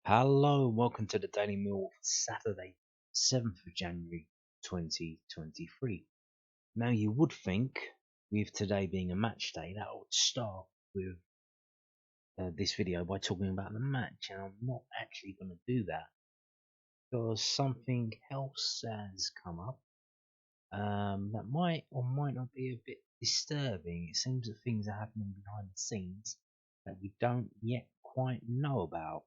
Hello and welcome to the Daily Millwall for Saturday, 7th of January 2023. Now you would think, with today being a match day, that I would start with this video by talking about the match, and I'm not actually going to do that because something else has come up that might or might not be a bit disturbing. It seems that things are happening behind the scenes that we don't yet quite know about.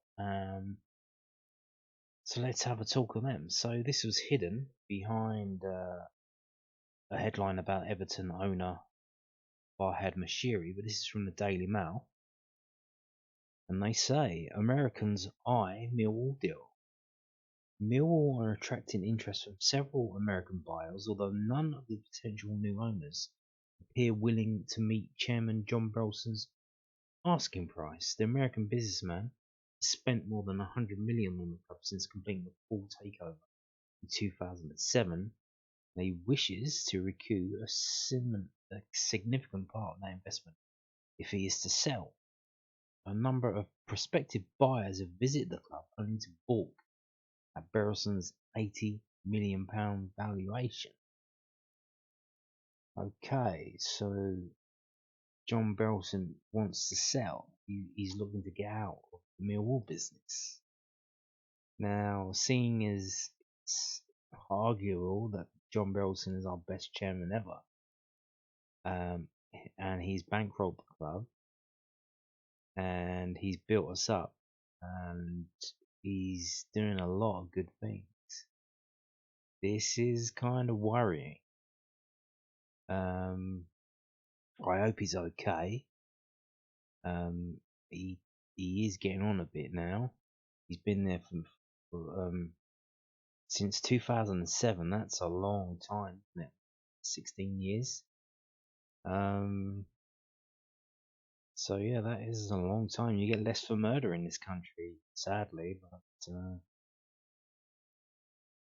So let's have a talk of them. So this was hidden behind a headline about Everton owner Farhad Mashiri, but this is from the Daily Mail. And they say, Americans eye Millwall deal. Millwall are attracting interest from several American buyers, although none of the potential new owners appear willing to meet Chairman John Berylson's asking price. The American businessman has spent more than $100 million on the club since completing the full takeover in 2007. He wishes to recoup a significant part of that investment if he is to sell. A number of prospective buyers have visited the club only to balk at Berylson's £80 million valuation. Okay, so John Berylson wants to sell. He's looking to get out of the Millwall business. Now, seeing as it's arguable that John Berylson is our best chairman ever, and he's bankrolled the club, and he's built us up, and he's doing a lot of good things. This is kind of worrying. I hope he's okay. He is getting on a bit now. He's been there for since 2007. That's a long time, isn't it? 16 years. So yeah, that is a long time. You get less for murder in this country, sadly, but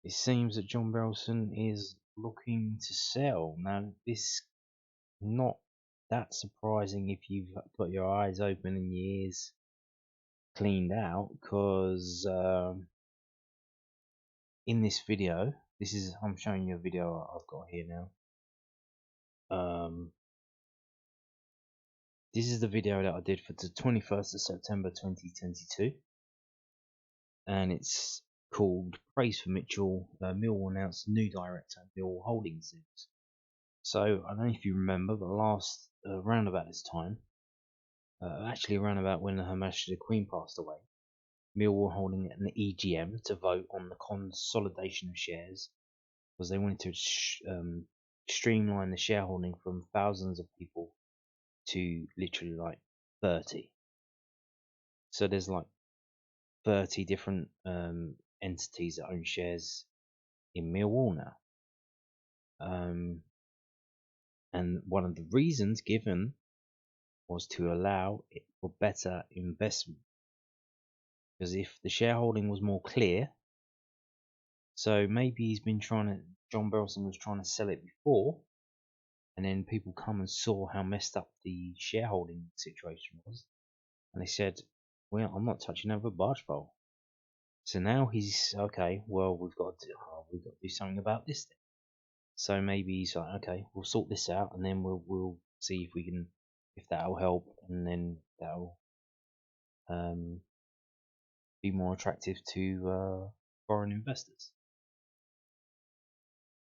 it seems that John Berylson is looking to sell. Now, this not that surprising if you've got your eyes open and your ears cleaned out, because in this video, I'm showing you a video I've got here now. This is the video that I did for the 21st of September 2022, and it's called Praise for Mitchell. Millwall announced new director of Millwall Holdings. So I don't know if you remember, but last round about this time, actually around about when Her Majesty the Queen passed away, Millwall holding an EGM to vote on the consolidation of shares, because they wanted to streamline the shareholding from thousands of people to literally like 30. So there's like 30 different entities that own shares in Millwall now. And one of the reasons given was to allow it for better investment. Because if the shareholding was more clear, so maybe John Berylson was trying to sell it before, and then people come and saw how messed up the shareholding situation was, and they said, well, I'm not touching over a barge pole. So now he's okay, well, we've got to do something about this thing. So maybe he's like, okay, we'll sort this out, and then we'll see if that'll help, and then that'll be more attractive to foreign investors.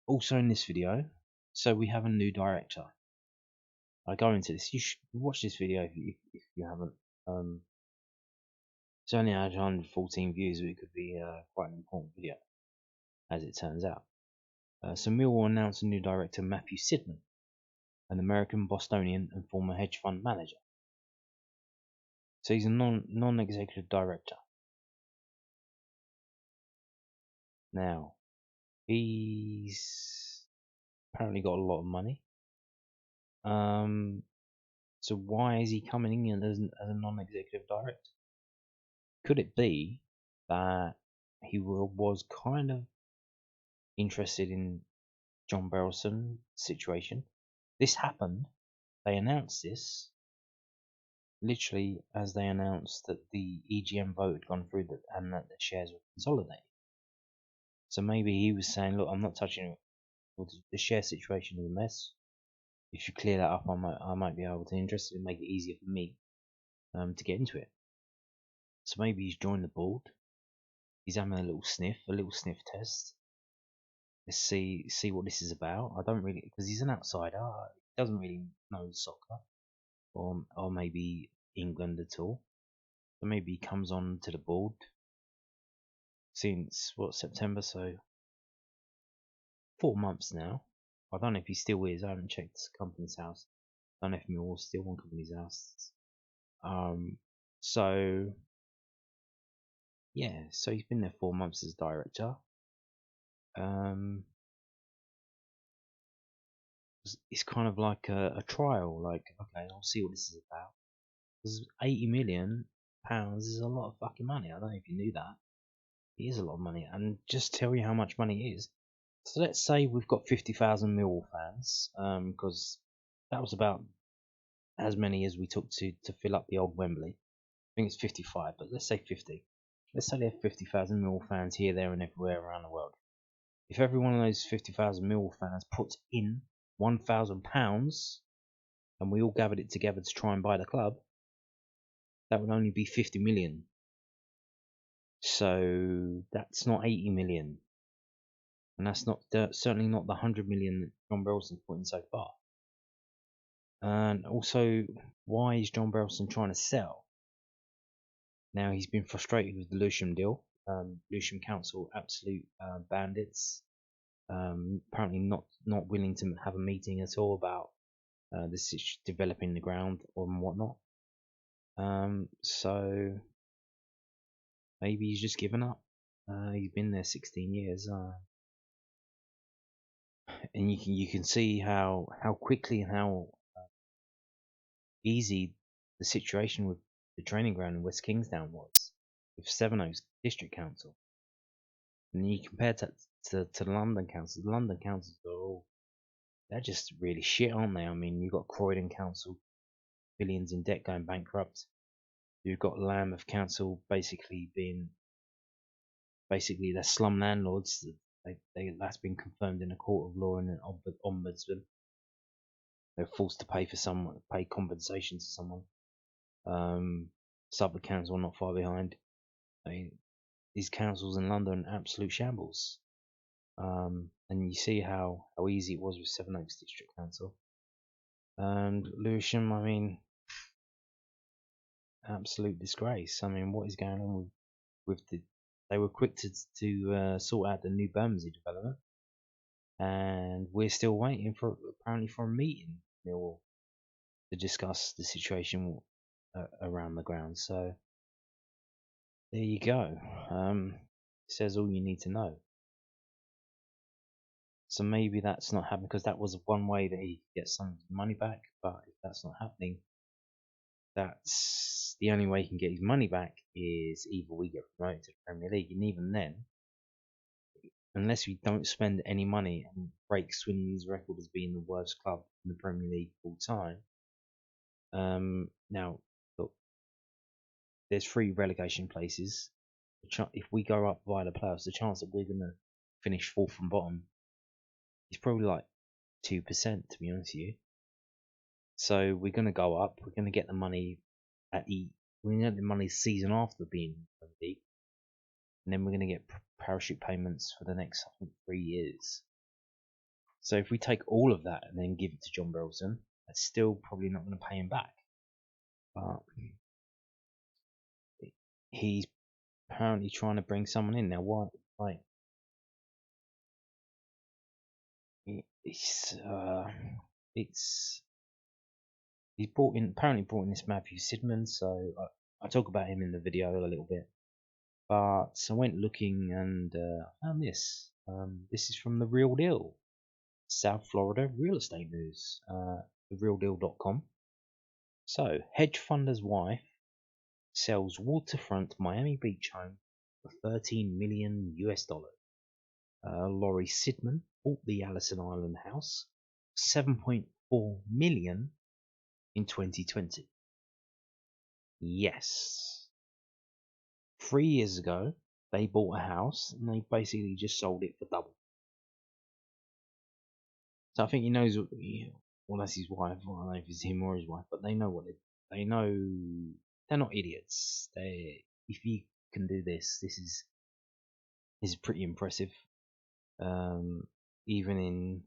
Also in this video, so we have a new director. I go into this. You should watch this video if you haven't. It's only had 114 views, but it could be quite an important video, as it turns out. So Millwall announced a new director, Matthew Sidman, an American Bostonian and former hedge fund manager. So he's a non-executive director. Now, he's apparently got a lot of money. So why is he coming in as a non-executive director? Could it be that he was kind of interested in John Berylson's situation? This happened. They announced this literally as they announced that the EGM vote had gone through and that the shares were consolidated. So maybe he was saying, look, I'm not touching it. The share situation is a mess. If you clear that up, I might be able to interest it and make it easier for me to get into it. So maybe he's joined the board. He's having a little sniff test. Let's see what this is about. I don't really, because he's an outsider. He doesn't really know soccer, or maybe England at all. So maybe he comes on to the board since September, so 4 months now. I don't know if he still is. I haven't checked Company's House. I don't know if Millwall's still on Company's House. So yeah, so he's been there 4 months as director. It's kind of like a trial. Like, okay, I'll see what this is about. Because £80 million is a lot of fucking money. I don't know if you knew that. It is a lot of money, and just tell you how much money it is. So let's say we've got 50,000 Millwall fans, because that was about as many as we took to fill up the old Wembley. I think it's 55, but let's say 50. Let's say they have 50,000 Millwall fans here, there, and everywhere around the world. If every one of those 50,000 Millwall fans puts in £1,000, and we all gathered it together to try and buy the club, that would only be 50 million. So that's not 80 million. And that's not certainly not the 100 million that John Berylson's put in so far. And also, why is John Berylson trying to sell? Now, he's been frustrated with the Lewisham deal. Lewisham Council, absolute bandits. Apparently not willing to have a meeting at all about developing the ground or whatnot. So maybe he's just given up. He's been there 16 years, and you can see how quickly and how easy the situation with the training ground in West Kingsdown was with Sevenoaks District Council. And you compare that to the London Council. The London Councils are all, they're just really shit, aren't they? I mean, you've got Croydon Council, billions in debt, going bankrupt. You've got Lambeth Council basically they're slum landlords. That's been confirmed in a court of law and an ombudsman. They're forced to pay compensation to someone. Suffolk Council not far behind. I mean, these councils in London are absolute shambles. And you see how easy it was with Sevenoaks District Council. And Lewisham, I mean, absolute disgrace. I mean, what is going on with they were quick to sort out the new Bermondsey development, and we're still waiting apparently for a meeting to discuss the situation around the ground. So there you go. Says all you need to know. So maybe that's not happening, because that was one way that he could get some money back. But if that's not happening, that's the only way he can get his money back is either we get promoted to the Premier League, and even then, unless we don't spend any money and break Swindon's record as being the worst club in the Premier League all time. Now, look, there's 3 relegation places. If we go up via the playoffs, the chance that we're going to finish 4th from bottom is probably like 2%, to be honest with you. So we're going to go up. We're going to get the money we're going to get the money season after being in the league, and then we're going to get parachute payments for the next, I think, 3 years. So if we take all of that and then give it to John Berylson, that's still probably not going to pay him back. But he's apparently trying to bring someone in now. Why? Like, he's apparently brought in this Matthew Sidman. So I talk about him in the video a little bit. But I went looking and I found this. This is from The Real Deal, South Florida real estate news, therealdeal.com. So, hedge funder's wife sells waterfront Miami Beach home for $13 million. Laurie Sidman bought the Allison Island house for $7.4 million in 2020. Yes. 3 years ago, they bought a house and they basically just sold it for double. So I think he knows. Well, that's his wife. I don't know if it's him or his wife, but they know they know. They're not idiots. If you can do this, this is pretty impressive. Even in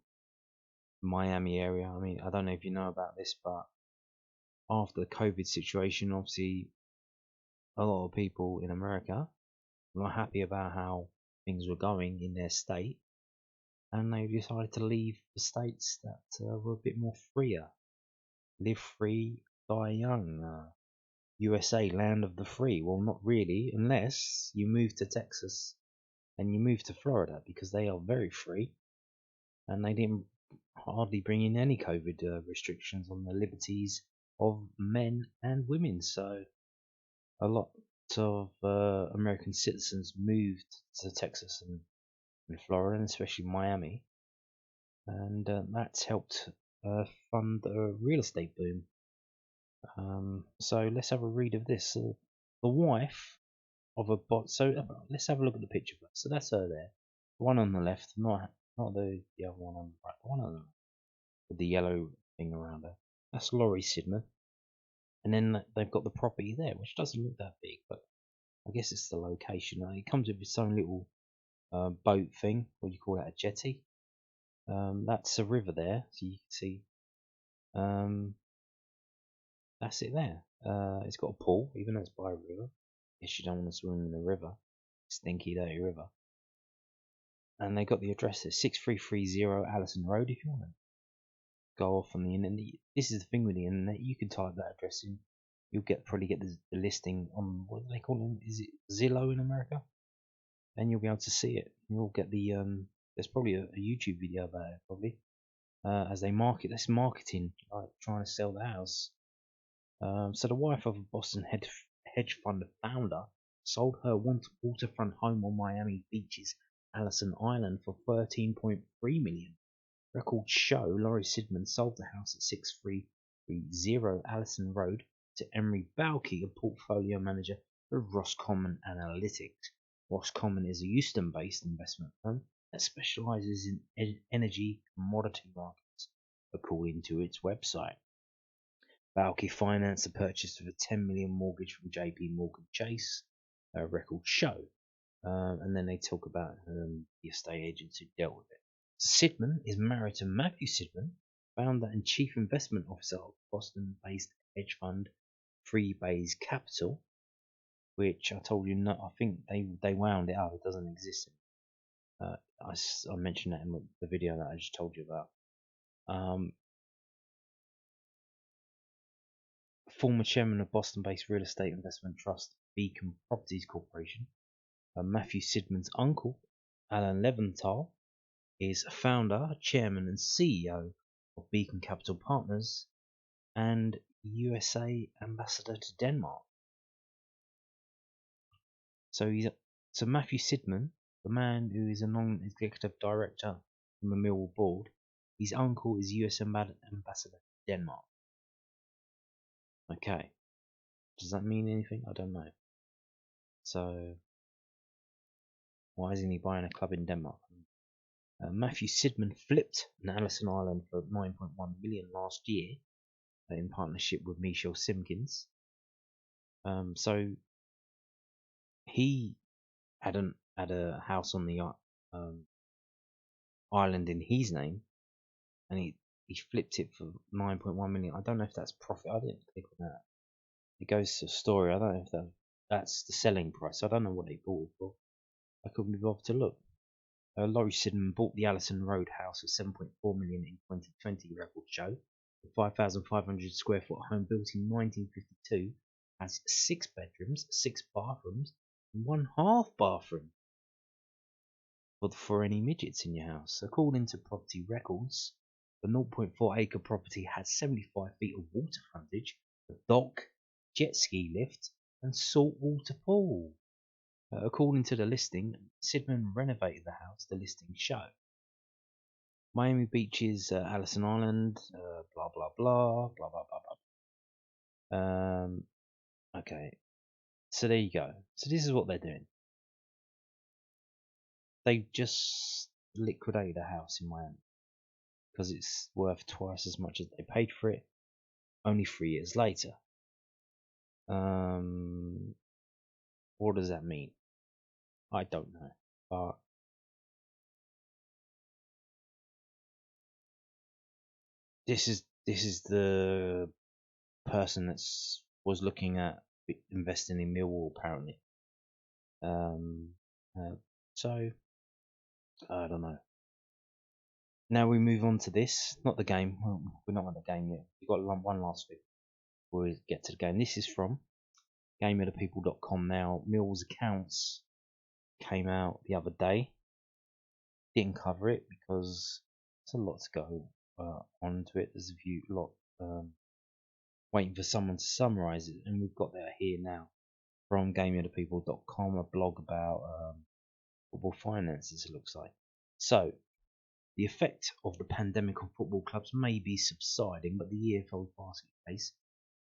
Miami area. I mean, I don't know if you know about this, but after the COVID situation, obviously a lot of people in America were not happy about how things were going in their state, and they decided to leave the states that were a bit more freer. Live free, die young. USA, land of the free. Well, not really, unless you move to Texas and you move to Florida, because they are very free, and they didn't hardly bring in any COVID restrictions on the liberties of men and women. So a lot of American citizens moved to Texas and Florida, and especially Miami, and that's helped fund a real estate boom. So let's have a read of this. The wife of a bot. So let's have a look at the picture first. So that's her there. The one on the left, not the other one on the right. The one on the left with the yellow thing around her. That's Laurie Sidman. And then they've got the property there, which doesn't look that big, but I guess it's the location. It comes with its own little boat thing. What do you call that? A jetty. That's a river there, so you can see. That's it there. It's got a pool, even though it's by a river. Guess you don't want to swim in the river. Stinky, dirty river. And they got the address there, 6330 Allison Road, if you want to go off on the internet. This is the thing with the internet. You can type that address in. You'll probably get the listing on, what do they call it? Is it Zillow in America? And you'll be able to see it. You'll get the there's probably a YouTube video about it, probably, as they market. That's marketing, like trying to sell the house. So the wife of a Boston hedge fund founder sold her waterfront home on Miami Beach's Allison Island for $13.3 million. Records show Laurie Sidman sold the house at 6330 Allison Road to Emery Balke, a portfolio manager for Roscommon Analytics. Roscommon is a Houston-based investment firm that specializes in energy commodity markets, according to its website. Balke financed the purchase of a $10 million mortgage from JP Morgan Chase, records show. And then they talk about the estate agents who dealt with it. Sidman is married to Matthew Sidman, founder and chief investment officer of Boston-based hedge fund Free Bays Capital, which I told you, I think they wound it up. It doesn't exist. I mentioned that in the video that I just told you about. Former chairman of Boston-based real estate investment trust Beacon Properties Corporation, Matthew Sidman's uncle, Alan Leventhal, is founder, chairman, and CEO of Beacon Capital Partners and USA ambassador to Denmark. So Matthew Sidman, the man who is a non-executive director on the Millwall board, his uncle is US ambassador to Denmark. Okay, does that mean anything? I don't know. So why isn't he buying a club in Denmark? Matthew Sidman flipped an Allison Island for $9.1 million last year in partnership with Michelle Simpkins. So he had a house on the island in his name, and he flipped it for 9.1 million. I don't know if that's profit. I didn't click on that. It goes to a story. I don't know if that's the selling price. I don't know what they bought it for. I couldn't be bothered to look. Laurie Sidman bought the Allison Road house for $7.4 million in 2020, records show. The 5,500 square foot home built in 1952 has 6 bedrooms, 6 bathrooms, and 1 half bathroom. For any midgets in your house. According to property records, the 0.4 acre property has 75 feet of water frontage, a dock, jet ski lift, and saltwater pool. According to the listing, Sidman renovated the house, the listing show. Miami Beach's Allison Island, blah blah blah, blah blah blah blah. Okay, so there you go. So this is what they're doing. They've just liquidated a house in Miami because it's worth twice as much as they paid for it. Only 3 years later. What does that mean? I don't know, but this is the person that's was looking at investing in Millwall apparently. So I don't know. Now we move on to this, not the game. Well, we're not at the game yet. We've got one last thing before we get to the game. This is from GameOfThePeople.com. Now Millwall's accounts came out the other day. Didn't cover it because there's a lot to go onto it. There's a lot waiting for someone to summarise it, and we've got that here now from GameOfThePeople.com, a blog about football finances. It looks like so. The effect of the pandemic on football clubs may be subsiding, but the EFL Basketball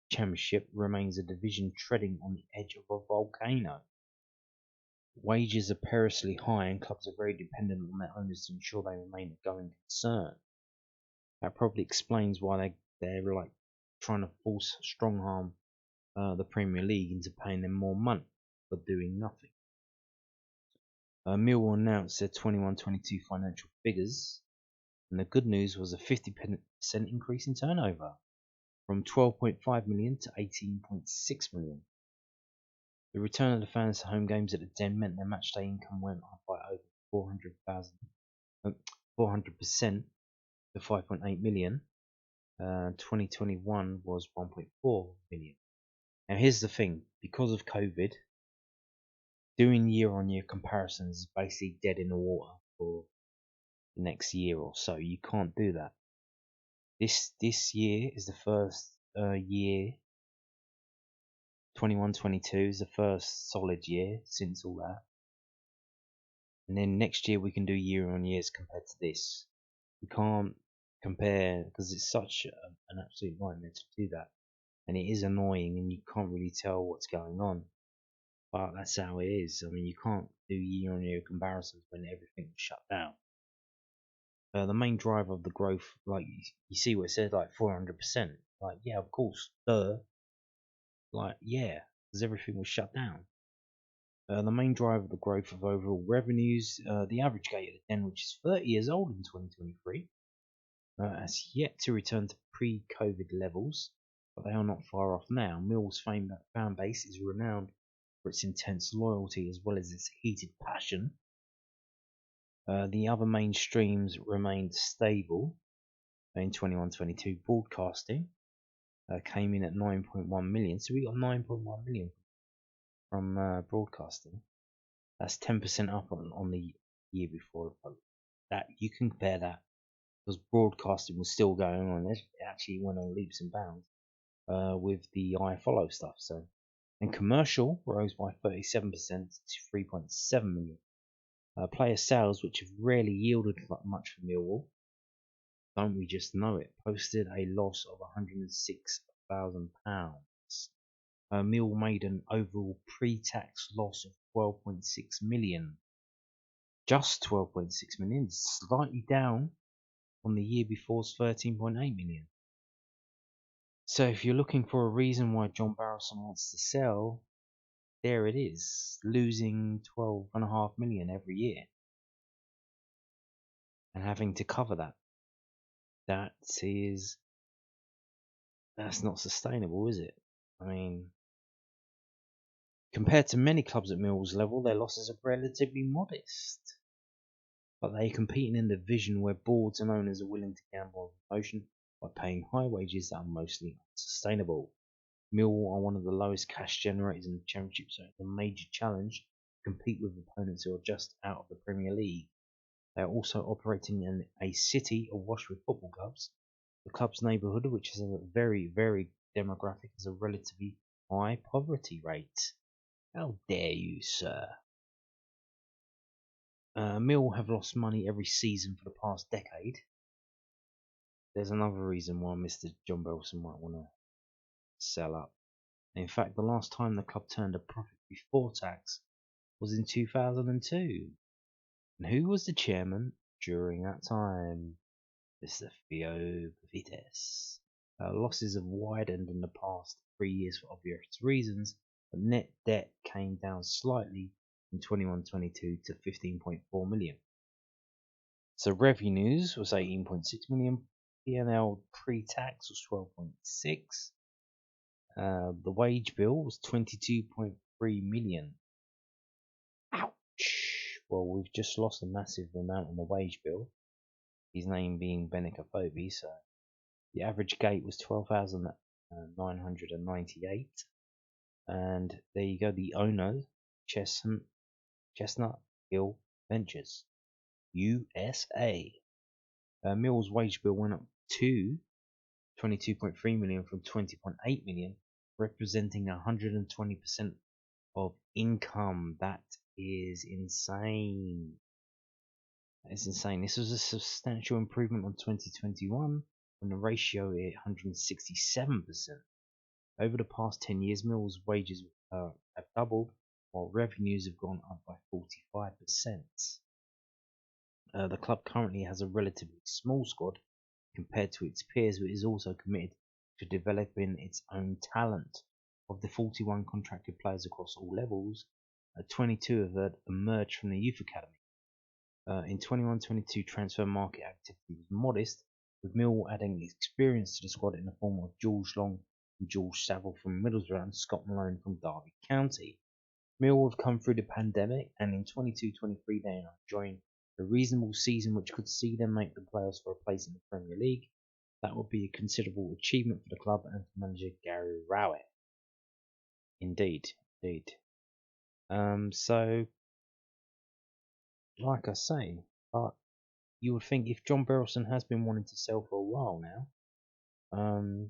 Championship remains a division treading on the edge of a volcano. Wages are perilously high, and clubs are very dependent on their owners to ensure they remain a going concern. That probably explains why they're like trying to force strong arm the Premier League into paying them more money for doing nothing. Millwall announced their 21-22 financial figures, and the good news was a 50% increase in turnover, from 12.5 million to 18.6 million. The return of the fans to home games at the Den meant their matchday income went up by over 400% to 5.8 million. 2021 was 1.4 million. Now here's the thing, because of COVID, doing year-on-year comparisons is basically dead in the water for the next year or so. You can't do that. This year is the first year. 21-22 is the first solid year since all that. And then next year we can do year-on-years compared to this. We can't compare because it's such an absolute nightmare to do that. And it is annoying and you can't really tell what's going on. But that's how it is. I mean, you can't do year-on-year comparisons when everything was shut down. The main driver of the growth, like you see what it says, like 400%. Like, yeah, of course, like, yeah, because everything was shut down. The main driver of the growth of overall revenues, the average gate at the Den, which is 30 years old in 2023, has yet to return to pre-COVID levels, but they are not far off now. Mill's fan base is renowned for its intense loyalty as well as its heated passion. The other main streams remained stable in 21-22. Broadcasting came in at 9.1 million, so we got 9.1 million from broadcasting. That's 10% up on the year before. That you can compare that because broadcasting was still going on. It actually went on leaps and bounds with the iFollow stuff. So, and commercial rose by 37% to 3.7 million. Player sales, which have rarely yielded much for Millwall, don't we just know it, posted a loss of £106,000. Mill made an overall pre-tax loss of 12.6 million. Just 12.6 million, slightly down on the year before's 13.8 million. So if you're looking for a reason why John Berylson wants to sell, there it is, losing 12.5 million every year and having to cover that. That's not sustainable, is it? I mean, compared to many clubs at Millwall's level, their losses are relatively modest. But they compete in a division where boards and owners are willing to gamble on promotion by paying high wages that are mostly unsustainable. Millwall are one of the lowest cash generators in the Championship, so it's a major challenge to compete with opponents who are just out of the Premier League. They are also operating in a city awash with football clubs. The club's neighbourhood, which is a very, very demographic, has a relatively high poverty rate. How dare you, sir? Mill have lost money every season for the past decade. There's another reason why Mr. John Berylson might want to sell up. In fact, the last time the club turned a profit before tax was in 2002. And who was the chairman during that time? Mr. Theo Vites. Losses have widened in the past 3 years for obvious reasons, but net debt came down slightly in 21-22 to 15.4 million. So revenues was 18.6 million, P&L pre-tax was 12.6. The wage bill was 22.3 million. Ouch! Well, we've just lost a massive amount on the wage bill. His name being Benica Fobi, so the average gate was 12,998. And there you go, the owner, Chestnut Hill Ventures, USA. Mill's wage bill went up to 22.3 million from 20.8 million, representing 120% of income. That is insane. That is insane. This was a substantial improvement on 2021 when the ratio hit 167%. Over the past 10 years, Mill's wages have doubled, while revenues have gone up by 45%. The club currently has a relatively small squad compared to its peers, but is also committed to developing its own talent. Of the 41 contracted players across all levels, 22 have emerged from the youth academy. In 21-22, transfer market activity was modest, with Mill adding experience to the squad in the form of George Long and George Saville from Middlesbrough and Scott Malone from Derby County. Mill have come through the pandemic, and in 22-23 they are enjoying a reasonable season which could see them make the playoffs for a place in the Premier League. That would be a considerable achievement for the club and for manager Gary Rowett. Indeed. So, like I say, you would think if John Berylson has been wanting to sell for a while now,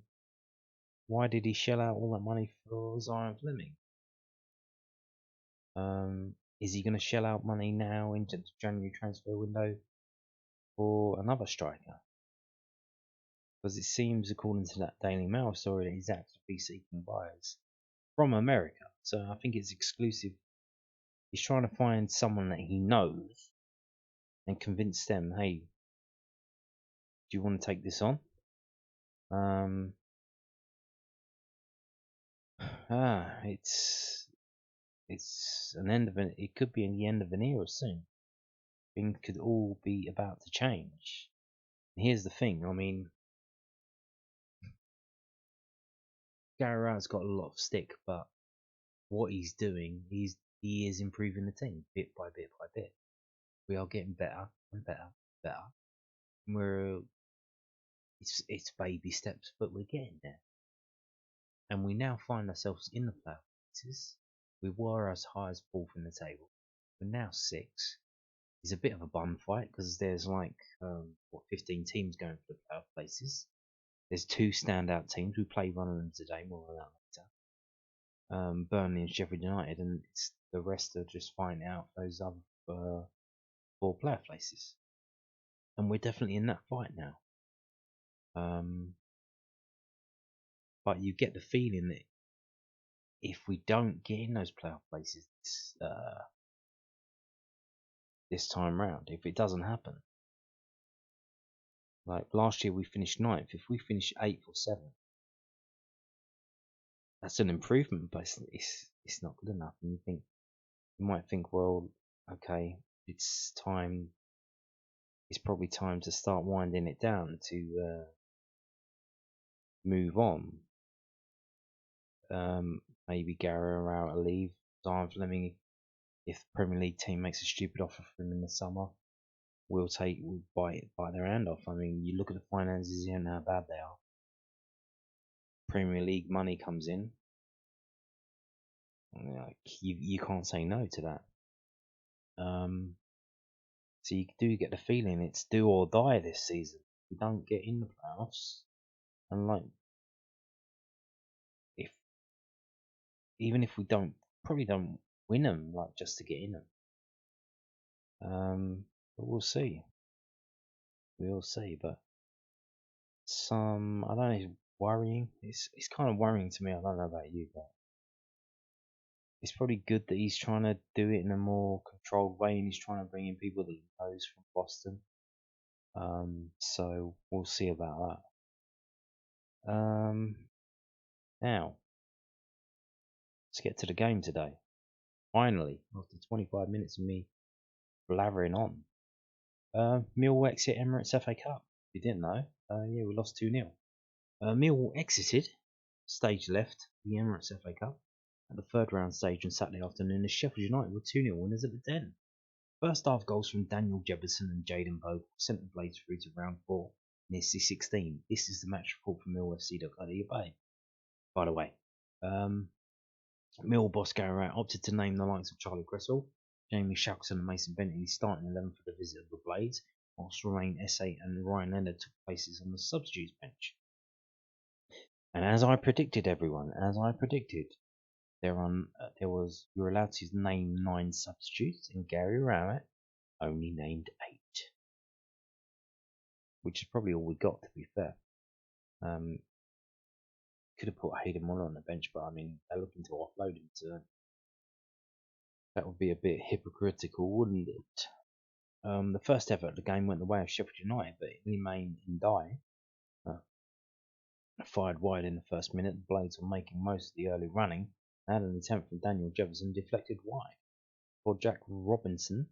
why did he shell out all that money for Zion Fleming? Is he going to shell out money now into the January transfer window for another striker? Because it seems, according to that Daily Mail story, that he's actively seeking buyers from America. So I think it's exclusive. He's trying to find someone that he knows and convince them, hey, do you want to take this on? It's an end of an. It could be the end of an era soon. Things could all be about to change. And here's the thing. I mean, Gary Rowett's got a lot of stick, but what he's doing, he is improving the team bit by bit by bit. We are getting better and better, and it's baby steps, but we're getting there. And we now find ourselves in the playoffs. We were as high as fourth in the table. We're now sixth. It's a bit of a bum fight because there's 15 teams going for the playoff places. There's two standout teams. We play one of them today, more on that later. Burnley and Sheffield United, and the rest are just fighting out those other 4 playoff places. And we're definitely in that fight now. But you get the feeling that if we don't get in those playoff places this time round, if it doesn't happen, like last year we finished 9th, if we finish 8th or 7th, that's an improvement, but it's not good enough. And you might think, well, okay, it's probably time to start winding it down to move on. Maybe Gary Rowett will leave. Zion Fleming, if the Premier League team makes a stupid offer for him in the summer, we'll bite their hand off. I mean, you look at the finances here and how bad they are. Premier League money comes in. You can't say no to that. So you do get the feeling it's do or die this season. We don't get in the playoffs, and even if we probably don't win them, just to get in them. But we'll see. We'll see. But I don't know worrying. It's kind of worrying to me. I don't know about you, but it's probably good that he's trying to do it in a more controlled way, and he's trying to bring in people that he knows from Boston. So we'll see about that. Now let's get to the game today. Finally, after 25 minutes of me blathering on, Millwall exit Emirates FA Cup. If you didn't know, yeah, we lost 2-0. Millwall exited stage left the Emirates FA Cup at the third round stage on Saturday afternoon as Sheffield United were 2-0 winners at the Den. First half goals from Daniel Jefferson and Jaden Bogle sent the Blades through to round 4 in the C16. This is the match report from millfc.co.uk. By the way, Mill boss Gary Rowett opted to name the likes of Charlie Cresswell, Jamie Shackleton and Mason Bennett in the starting 11 for the visit of the Blades, whilst Romain Esse and Ryan Leonard took places on the substitutes bench. And as I predicted, everyone, you're allowed to name 9 substitutes, and Gary Rowett only named 8, which is probably all we got, to be fair. Could have put Hayden Muller on the bench, but I mean, they're looking to offload him, so that would be a bit hypocritical, wouldn't it? The first effort of the game went the way of Sheffield United, but Iliman Ndiaye fired wide in the first minute. The Blades were making most of the early running, and had an attempt from Daniel Jefferson deflected wide, for Jack Robinson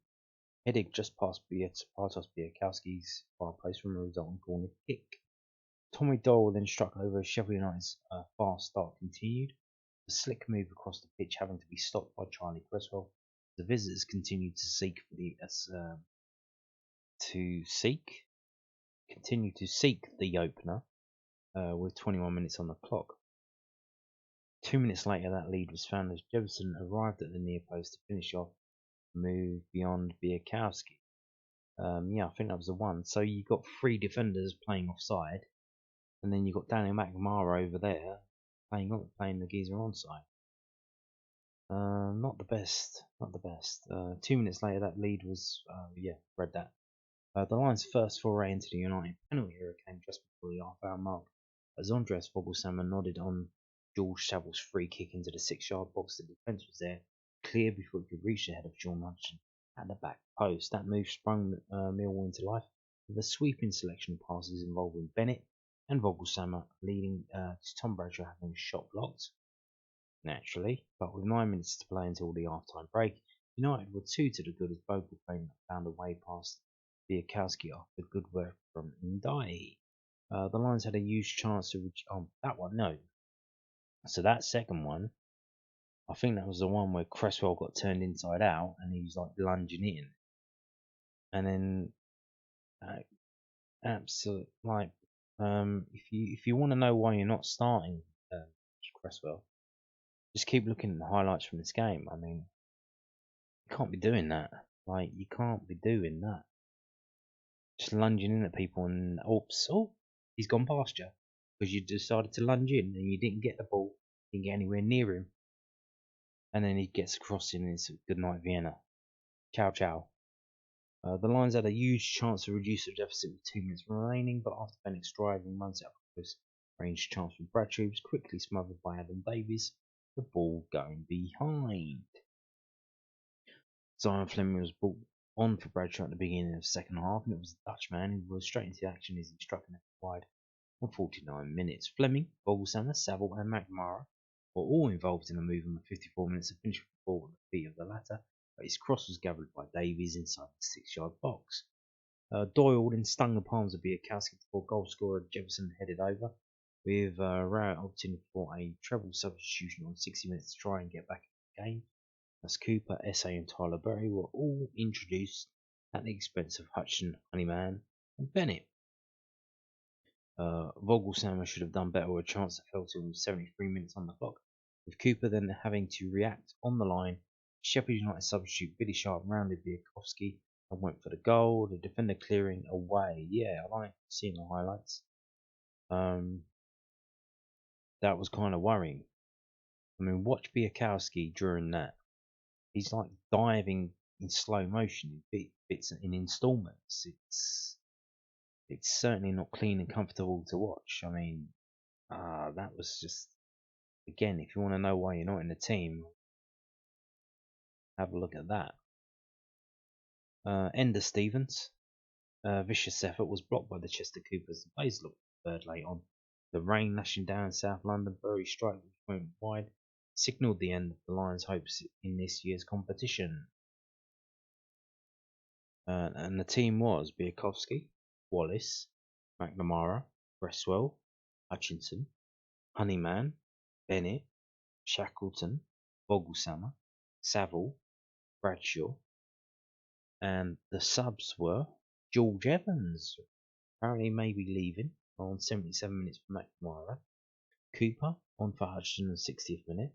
headed just past Bartosz Białkowski's far post from a resulting corner kick. Tommy Doyle then struck over as Sheffield United's fast start continued, the slick move across the pitch having to be stopped by Charlie Cresswell. The visitors continued to seek the opener with 21 minutes on the clock. 2 minutes later, that lead was found as Jefferson arrived at the near post to finish off a move beyond Białkowski. Yeah, I think that was the one. So you got 3 defenders playing offside, and then you got Daniel McNamara over there playing the geezer onside. Not the best. 2 minutes later, that lead was read that. The Lions' first foray into the United penalty area came just before the half-hour mark, as Andreas Vogelsammer nodded on George Saville's free kick into the 6-yard box. The defence was there, clear before it could reach the head of Sean Hudson at the back post. That move sprung Millwall into life with a sweeping selection of passes involving Bennett and Vogelsammer, leading to Tom Bradshaw having a shot blocked, naturally, but with 9 minutes to play until the half-time break, United were 2 to the good as Bogle found a way past Białkowski after good work from Ndiaye. The Lions had a huge chance to reach that one, no. So that second one, I think that was the one where Cresswell got turned inside out and he was like lunging in. And then if you want to know why you're not starting Cresswell, just keep looking at the highlights from this game. I mean, you can't be doing that. You can't be doing that. Just lunging in at people and he's gone past you because you decided to lunge in and you didn't get the ball, didn't get anywhere near him, and then he gets across in and it's good night Vienna. Ciao ciao. The Lions had a huge chance to reduce the deficit with 2 minutes remaining, but after Bennett's driving runs out for a close range chance from Bradshaw, was quickly smothered by Adam Davies, the ball going behind. Zion Fleming was brought on for Bradshaw at the beginning of the second half, and it was the Dutchman who was straight into action as he struck an wide on 49 minutes. Fleming, Vogelsammer, Saville and McNamara were all involved in the movement of 54 minutes to finish with the ball at the feet of the latter, but his cross was gathered by Davies inside the 6-yard box. Doyle then stung the palms of Białkowski before goal scorer Jefferson headed over, with Rowett opting for a treble substitution on 60 minutes to try and get back in the game, as Cooper, Esse and Tyler Berry were all introduced at the expense of Hutchin, Honeyman and Bennett. Vogelsammer should have done better with a chance that fell to him with 73 minutes on the clock, with Cooper then having to react on the line. Sheffield United substitute Billy Sharp rounded Białkowski and went for the goal, the defender clearing away. Yeah, I like seeing the highlights. That was kind of worrying. I mean, watch Białkowski during that. He's like diving in slow motion in bits in installments. It's certainly not clean and comfortable to watch. I mean, That was just, again, if you want to know why you're not in the team, have a look at that. Ender Stevens, vicious effort was blocked by the Chester Coopers. The plays looked third late on. The rain lashing down South London, Bury strike which went wide, signalled the end of the Lions' hopes in this year's competition. And the team was Biakovsky, Wallace, McNamara, Bresswell, Hutchinson, Honeyman, Bennett, Shackleton, Vogelsammer, Saville, Bradshaw, and the subs were George Evans, apparently maybe leaving on 77 minutes for McNamara, Cooper on for Hutchinson on 60th minute,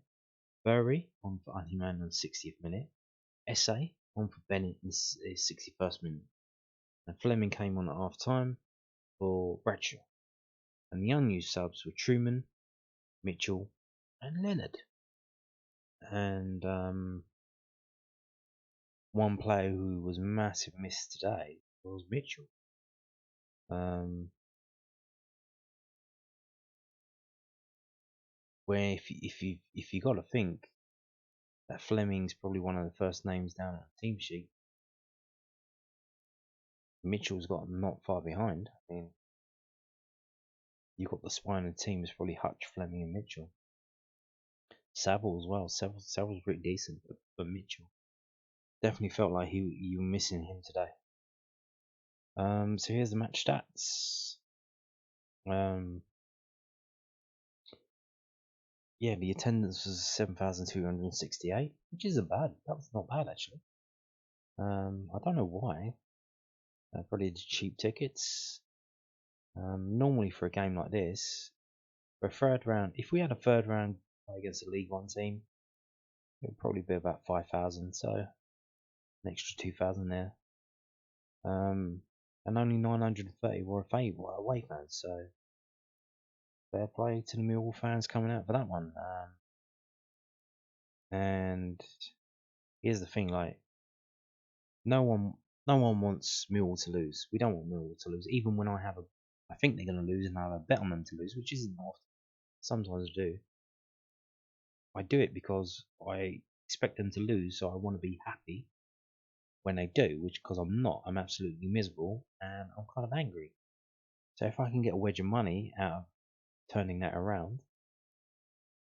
Bury on for Honeyman on 60th minute, Essay on for Bennett in 61st minute, and Fleming came on at half time for Bradshaw. And the unused subs were Truman, Mitchell, and Leonard. And one player who was massive miss today was Mitchell. Where if you got to think that Fleming's probably one of the first names down on the team sheet, Mitchell's got not far behind. I mean, you got the spine of the team is probably Hutch, Fleming, and Mitchell. Saville as well. Saville's pretty decent, but Mitchell definitely felt like you were missing him today. So here's the match stats. Yeah, the attendance was 7,268, which isn't bad. That's not bad actually. I don't know why. Probably the cheap tickets. Normally for a game like this, for a third round, if we had a third round against a League One team, it would probably be about 5,000. So an extra 2,000 there. And only 930 were away fans. So fair play to the Millwall fans coming out for that one. And here's the thing, like, no one wants Millwall to lose. We don't want Millwall to lose. Even when I think they're going to lose and I have a bet on them to lose, which isn't often. Sometimes I do. I do it because I expect them to lose, so I want to be happy when they do, which because I'm not. I'm absolutely miserable and I'm kind of angry. So if I can get a wedge of money out of turning that around,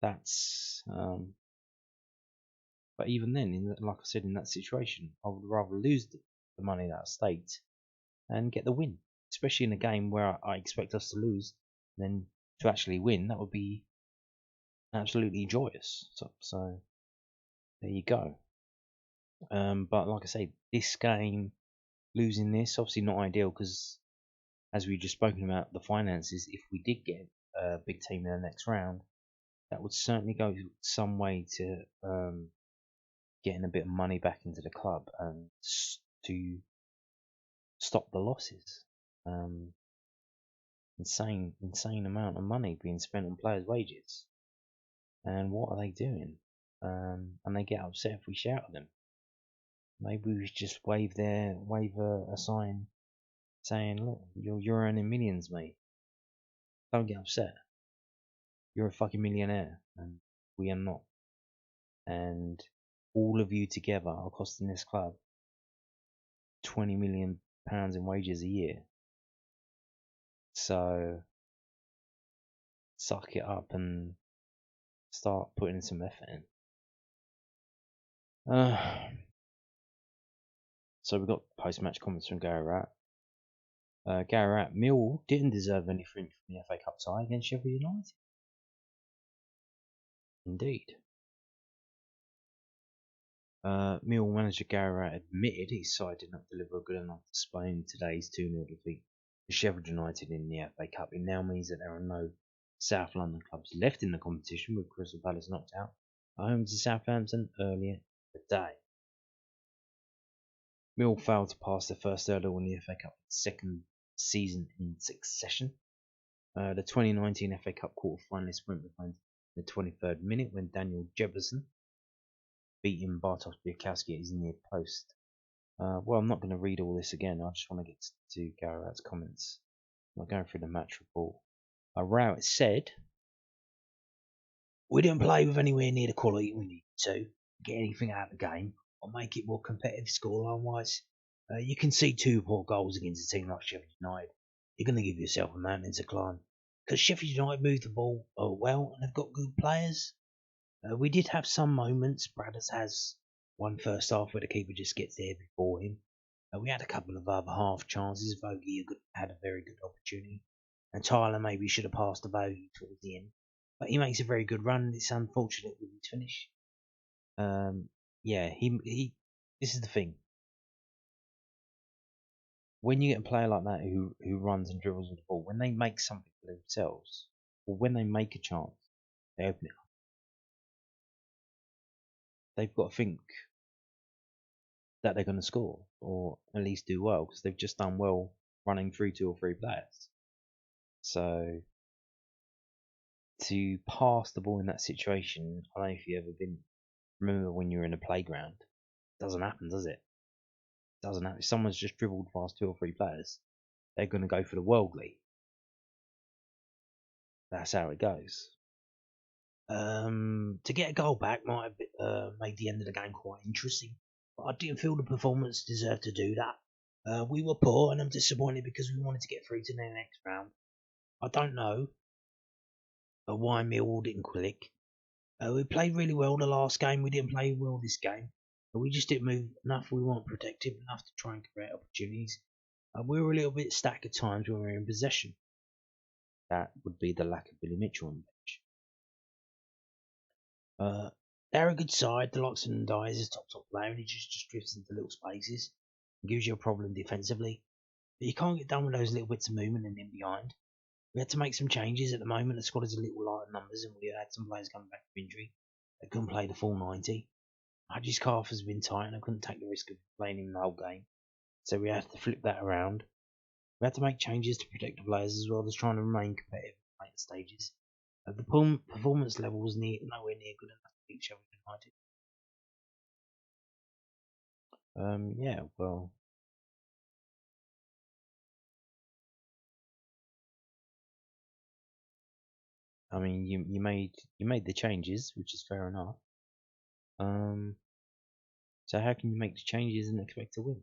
that's. But even then, like I said, in that situation, I would rather lose the money that I staked and get the win. Especially in a game where I expect us to lose, then to actually win, that would be absolutely joyous. So there you go. But like I say, this game, losing this, obviously not ideal because, as we just spoken about, the finances. If we did get a big team in the next round, that would certainly go some way to getting a bit of money back into the club and to stop the losses. Insane amount of money being spent on players' wages. And what are they doing? And they get upset if we shout at them. Maybe we should just wave a sign saying, "Look, you're earning millions, mate. Don't get upset. You're a fucking millionaire, and we are not. And all of you together are costing this club £20 million in wages a year. So suck it up and start putting some effort in." So we've got post-match comments from Gary Ratt. Gary Ratt, Millwall didn't deserve anything from the FA Cup tie against Sheffield United. Indeed. Millwall manager Gary Ratt admitted his side did not deliver a good enough display in today's 2-0 defeat to Sheffield United in the FA Cup. It now means that there are no South London clubs left in the competition, with Crystal Palace knocked out at home to Southampton earlier today. Mill failed to pass their first hurdle in the FA Cup for the second season in succession. The 2019 FA Cup quarter-finalists went behind the 23rd minute when Daniel Jefferson beating Bartosz Białkowski at his near post. Well, I'm not going to read all this again. I just want to get to Gary Ratt's comments. I'm going through the match report. Rowett said We didn't play with anywhere near the quality we needed to get anything out of the game or make it more competitive scoreline-wise. You can see 2 poor goals against a team like Sheffield United. You're going to give yourself a mountain to climb. Because Sheffield United moved the ball well and they've got good players. We did have some moments. Bradders has one first half where the keeper just gets there before him. We had a couple of other half chances. Vogie had a very good opportunity. And Tyler maybe should have passed the Vogie towards the end. But he makes a very good run. It's unfortunate with his finish. Yeah, he. This is the thing. When you get a player like that who runs and dribbles with the ball, when they make something for themselves, or when they make a chance, they open it up. They've got to think that they're going to score, or at least do well, because they've just done well running through 2 or 3 players. So to pass the ball in that situation, I don't know if you've ever been. Remember when you're in a playground? It doesn't happen, does it? Doesn't happen. If someone's just dribbled past 2 or 3 players, they're going to go for the worldly. That's how it goes. To get a goal back might have made the end of the game quite interesting, but I didn't feel the performance deserved to do that. We were poor, and I'm disappointed because we wanted to get through to the next round. I don't know why Millwall didn't click. We played really well the last game. We didn't play well this game. But we just didn't move enough. We weren't protective enough to try and create opportunities. We were a little bit stacked at times when we were in possession. That would be the lack of Billy Mitchell on the bench. They're a good side. The likes of Ndai is a top player, and he just drifts into little spaces and gives you a problem defensively. But you can't get done with those little bits of movement and in behind. We had to make some changes at the moment. The squad is a little light on numbers, and we had some players coming back from injury that couldn't play the full 90. Hudgy's calf has been tight, and I couldn't take the risk of playing him the whole game. So we had to flip that around. We had to make changes to protect the players as well as trying to remain competitive at later stages. The performance level was nowhere near good enough to beat Sheffield United. Yeah, well, I mean, you made the changes, which is fair enough. So how can you make the changes and expect to win?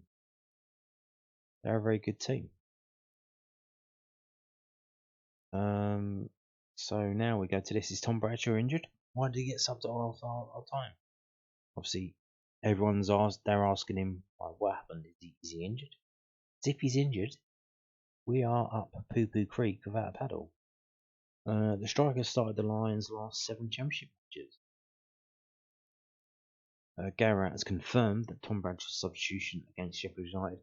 They're a very good team. So now we go to this. Is Tom Bradshaw injured? Why did he get subbed at our time? Obviously, they're asking him, what happened? Is he injured? As if he's injured, we are up Poo Poo Creek without a paddle. The striker started the Lions' last 7 championship matches. Garrett has confirmed that Tom Bradshaw's substitution against Sheffield United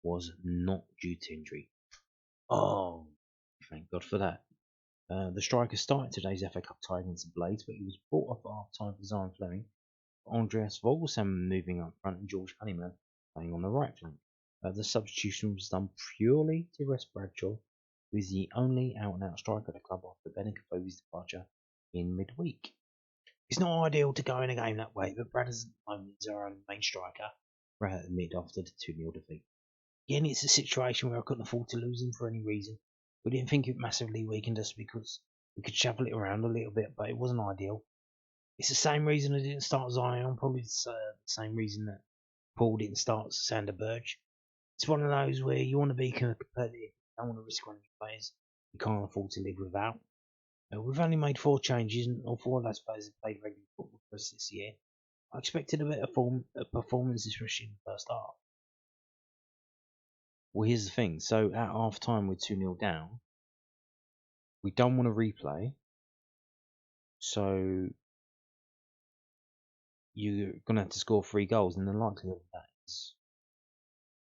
was not due to injury. Oh, thank God for that. The striker started today's FA Cup tie against the Blades, but he was brought off at half-time for Zion Fleming, Andreas Vogelsam moving up front and George Honeyman playing on the right flank. The substitution was done purely to rest Bradshaw, who is the only out-and-out striker at the club after Ben Kafovi's departure in midweek. It's not ideal to go in a game that way, but Bradders at the moment is our only main striker, right at the mid after the 2-0 defeat. Again, it's a situation where I couldn't afford to lose him for any reason. We didn't think it massively weakened us because we could shuffle it around a little bit, but it wasn't ideal. It's the same reason I didn't start Zion, probably the same reason that Paul didn't start Sander Burge. It's one of those where you want to be competitive, you don't want to risk one of your players you can't afford to live without. We've only made 4 changes, and all 4 of those players have played regular football for us this year. I expected a better performance, especially in the first half. Well, here's the thing. So at half time, we're 2-0 down. We don't want to replay. So you're going to have to score 3 goals, and the likelihood of that is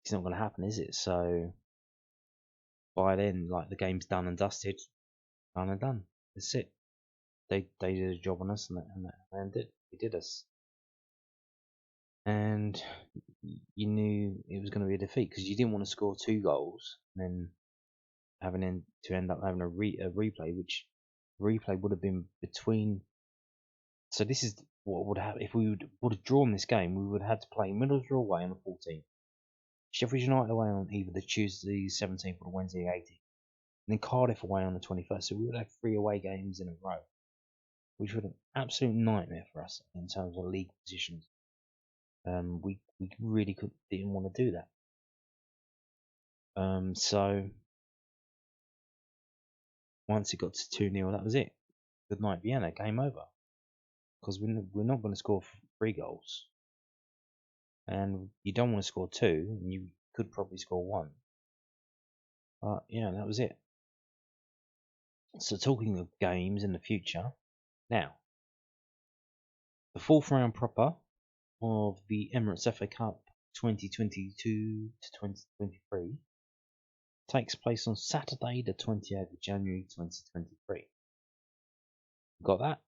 it's not going to happen, is it? So by then, like, the game's done and dusted. Done and done. That's it. They did a job on us, and they did us. And you knew it was going to be a defeat because you didn't want to score 2 goals and then end up having a replay, which replay would have been between. So this is what would happen if we would have drawn this game. We would have had to play Middlesbrough away on the 14th, Sheffield United away on either the Tuesday 17th or the Wednesday 18th, and then Cardiff away on the 21st. So we would have 3 away games in a row. which was an absolute nightmare for us in terms of league positions. We really didn't want to do that. So once it got to 2-0, that was it. Good night, Vienna. Game over. Because we're not going to score 3 goals, and you don't want to score 2, and you could probably score 1. But yeah, that was it. So talking of games in the future, now the 4th round proper of the Emirates FA Cup 2022 to 2023 takes place on Saturday, the 28th of January 2023. Got that?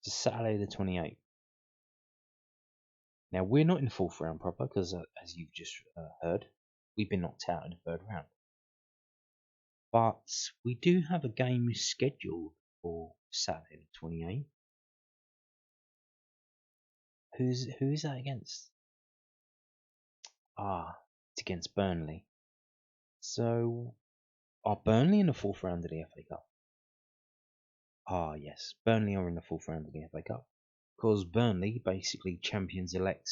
It's Saturday the 28th. Now, we're not in the 4th round proper because, as you've just heard, we've been knocked out in the 3rd round. But we do have a game scheduled for Saturday the 28th. Who is that against? It's against Burnley. So, are Burnley in the 4th round of the FA Cup? Yes, Burnley are in the 4th round of the FA Cup. Because Burnley, basically champions elect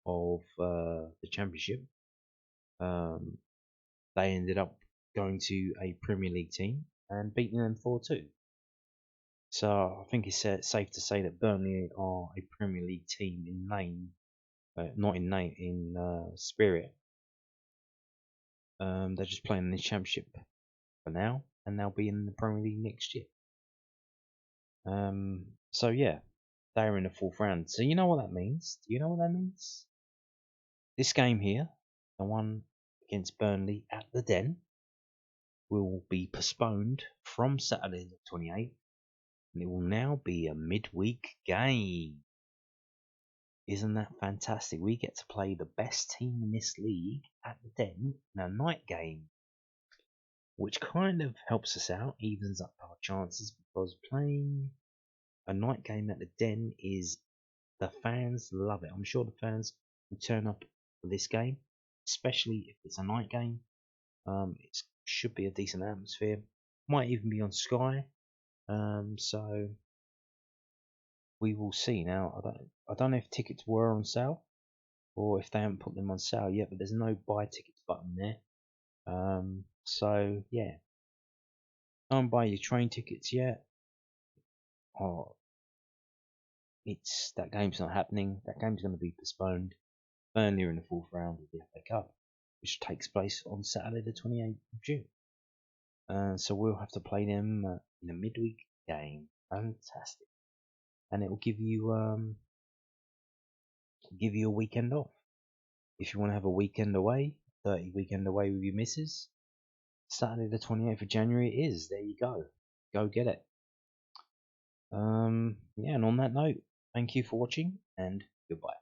of the Championship, they ended up going to a Premier League team and beating them 4-2. So I think it's safe to say that Burnley are a Premier League team in name, not in name, in spirit. They're just playing in the Championship for now, and they'll be in the Premier League next year. So yeah, they're in the 4th round. So you know what that means? Do you know what that means? This game here, the one against Burnley at the Den, will be postponed from Saturday the 28th, and it will now be a midweek game. Isn't that fantastic? We get to play the best team in this league at the Den in a night game, which kind of helps us out, evens up our chances, because playing a night game at the Den the fans love it. I'm sure the fans will turn up for this game, especially if it's a night game. It should be a decent atmosphere. Might even be on Sky. So we will see. Now I don't know if tickets were on sale or if they haven't put them on sale yet, but there's no buy tickets button there. So yeah, don't buy your train tickets yet. That game's not happening. That game's going to be postponed. Burnley are in the 4th round of the FA Cup, which takes place on Saturday the 28th of June. So we'll have to play them in a midweek game. Fantastic. And it will give you a weekend off. If you want to have a weekend away, 30 weekend away with your missus, Saturday the 28th of January it is. There you go. Go get it. Yeah, and on that note, thank you for watching and goodbye.